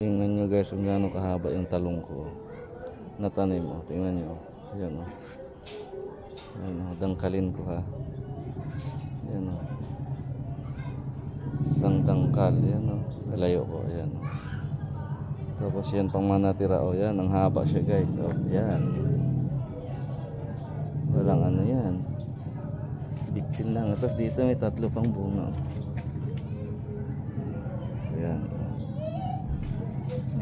Tingnan nyo guys kung gaano kahaba yung talong ko. Natanim o. Tingnan nyo. Ayan o. Ayan o. Dangkalin ko ha. Ayan o. Isang dangkal. Ayan o. Kalayo ko. Ayan o. Tapos yan pang mga natira o. Ayan. Ang haba siya guys. O. Ayan. Walang ano yan. Bitsin lang. Tapos dito may 3 pang bunga. Ayan.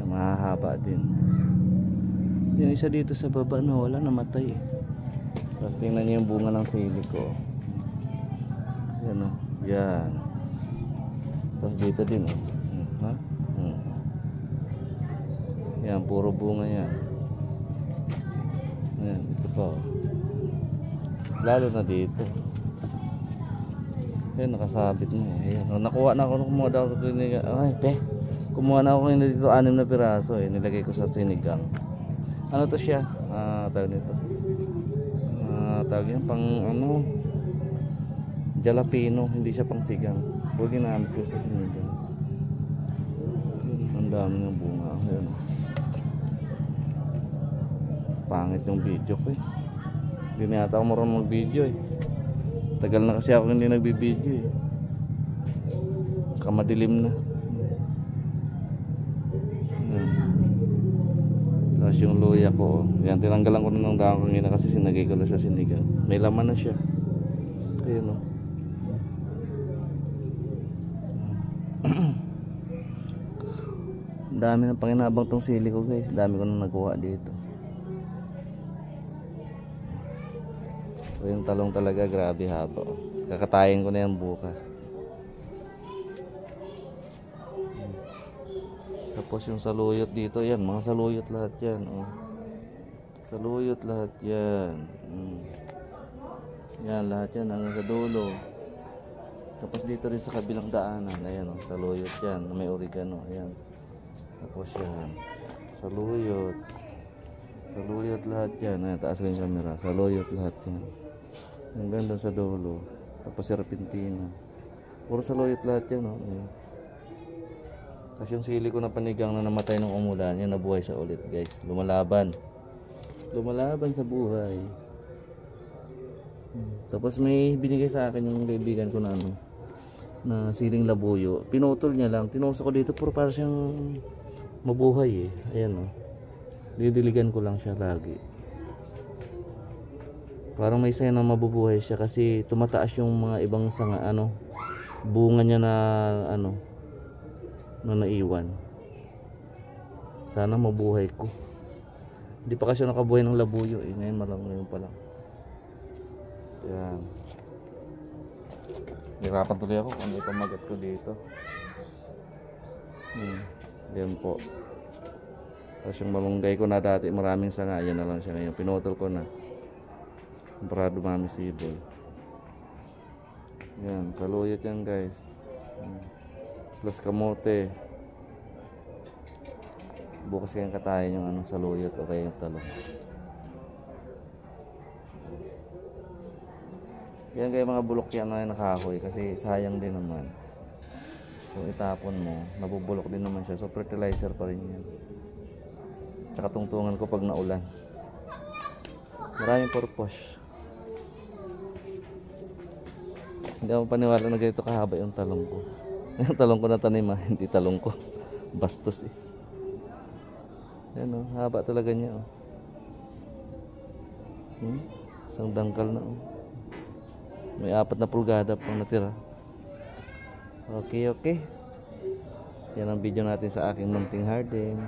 Mahahaba din. Yung isa dito sa baba na wala, namatay eh. Tapos tingnan niyo yung bunga ng sili ko. Yan o. Yan. Tapos dito din o. Ha? Yan, puro bunga yan. Yan, ito pa o. Lalo na dito. Yan, nakasabit na eh. Ayan. Nakuha na ako nung kumuha daw. Ay, kumuha na ako ngayon dito 6 na piraso eh. Nilagay ko sa sinigang. Ano to siya? Tawag nito. Tawag yan pang ano, jalapeno. Hindi siya pang sigang. Huwag ginamit ko sa sinigang. Ang dami ng bunga. Ayan. Pangit yung video ko eh. Hindi na yata ako marunong mag video eh. Tagal na kasi ako hindi nagbibideo eh. Kamadilim na. Tapos yung luya ko, yan, tinanggalan ko na ng dahon kanina kasi sinagay ko na sa sinigang. May laman na siya. Ayun o. Dami ng panginabang tong sili ko guys. Dami ko nang nakuha dito. So, yung talong talaga grabe haba. Kakatayin ko na yan bukas. Tapos yung saluyot dito, yan, mga saluyot lahat yan. Oh. Saluyot lahat yan. Yan, lahat yan hanggang sa dulo. Tapos dito rin sa kabilang daanan, ayan oh, saluyot yan, may oregano, ayan. Tapos yan, saluyot. Saluyot lahat yan. Ayan, taas ko yung camera. Saluyot lahat yan. Hanggang doon sa dulo. Tapos serpentina. Puro saluyot lahat yan oh. Ayan. Tapos yung sili ko na panigang na namatay ng umulan, yan nabuhay sa ulit guys. Lumalaban. Lumalaban sa buhay. Tapos may binigay sa akin yung kaibigan ko na ano, na siling labuyo. Pinutol niya lang. Tinusok ko dito puro para siyang mabuhay eh. Ayan oh. Didiligan ko lang siya lagi. Parang may sign na mabubuhay siya kasi tumataas yung mga ibang sanga ano, bunga niya na ano, na naiwan. Sana mabuhay ko. Hindi pa kasi nakabuhay ng labuyo eh. Ngayon malang ngayon pa lang. Yan. Hirapan tuloy ako kung ano pamagat ko dito. Yan po. Tapos yung malunggay ko na dati maraming sanga, yan na lang siya ngayon. Pinutol ko na para dumami sibol. Yan, saluyot yan guys. Plus kamote. Bukas kayong katayin yung ano, saluyot o kaya yung talong. Yan kayo mga bulok yan na nakahoy kasi sayang din naman. So itapon mo, nabubulok din naman siya. So fertilizer pa rin yan. Tsaka tungtungan ko pag naulan. Maraming purpose. Hindi ako paniwala na ganito kahaba yung talong ko. Yung talong ko na tanim hindi talong ko. Bastos eh. Yan o, haba talaga niya o. Isang dangkal na o. May 4 na pulgada pang natira. Okay. Yan ang video natin sa aking munting garden.